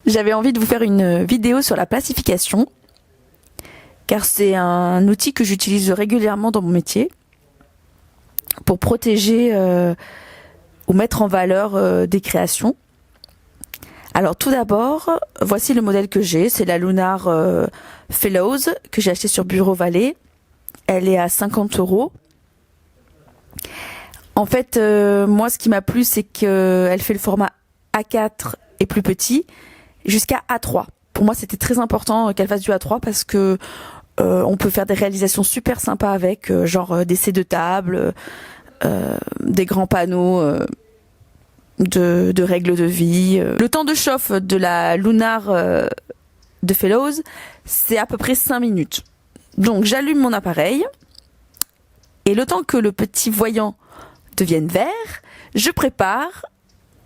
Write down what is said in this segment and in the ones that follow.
J'avais envie de vous faire une vidéo sur la plastification, car c'est un outil que j'utilise régulièrement dans mon métier pour protéger ou mettre en valeur des créations. Alors tout d'abord, voici le modèle que j'ai, c'est la Lunar Fellows que j'ai acheté sur Bureau Vallée. Elle est à 50 €. En fait, moi ce qui m'a plu, c'est qu'elle fait le format A4 et plus petit, jusqu'à A3. Pour moi, c'était très important qu'elle fasse du A3 parce que on peut faire des réalisations super sympas avec, genre des C de table, des grands panneaux de règles de vie. Le temps de chauffe de la Lunar de Fellows, c'est à peu près 5 minutes. Donc j'allume mon appareil et le temps que le petit voyant devienne vert, je prépare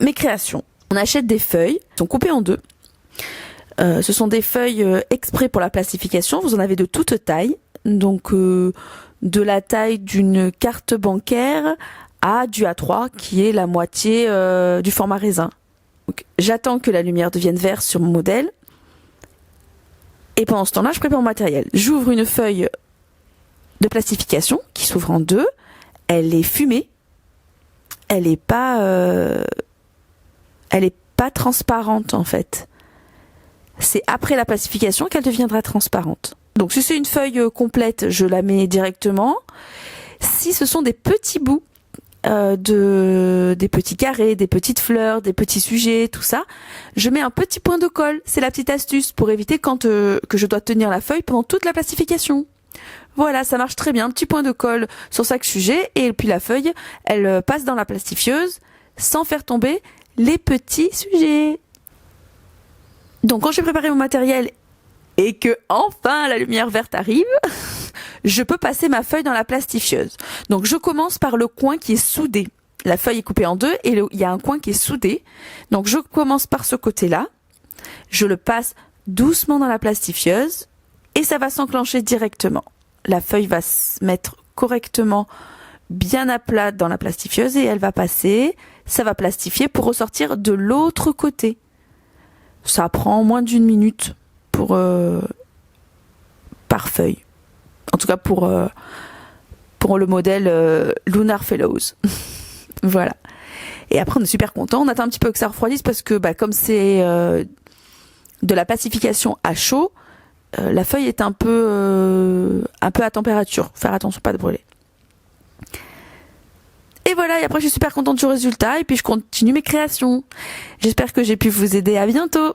mes créations. On achète des feuilles, elles sont coupées en deux. Ce sont des feuilles exprès pour la plastification. Vous en avez de toute taille, donc de la taille d'une carte bancaire à du A3 qui est la moitié du format raisin. J'attends que la lumière devienne verte sur mon modèle et pendant ce temps-là je prépare mon matériel. J'ouvre une feuille de plastification qui s'ouvre en deux, elle est fumée, elle est pas transparente en fait. C'est après la plastification qu'elle deviendra transparente. Donc si c'est une feuille complète, je la mets directement. Si ce sont des petits bouts, des petits carrés, des petites fleurs, des petits sujets, tout ça, je mets un petit point de colle. C'est la petite astuce pour éviter que je dois tenir la feuille pendant toute la plastification. Voilà, ça marche très bien, un petit point de colle sur chaque sujet et puis la feuille, elle passe dans la plastifieuse sans faire tomber les petits sujets. Donc quand j'ai préparé mon matériel et que enfin la lumière verte arrive, je peux passer ma feuille dans la plastifieuse. Donc je commence par le coin qui est soudé. La feuille est coupée en deux et il y a un coin qui est soudé. Donc je commence par ce côté-là. Je le passe doucement dans la plastifieuse et ça va s'enclencher directement. La feuille va se mettre correctement bien à plat dans la plastifieuse et elle va passer. Ça va plastifier pour ressortir de l'autre côté. Ça prend moins d'1 minute par feuille. En tout cas pour le modèle Lunar Fellows. Voilà. Et après on est super content. On attend un petit peu que ça refroidisse parce que comme c'est de la plastification à chaud, la feuille est un peu à température. Faut faire attention, pas de brûler. Et voilà, et après je suis super contente du résultat et puis je continue mes créations. J'espère que j'ai pu vous aider. À bientôt.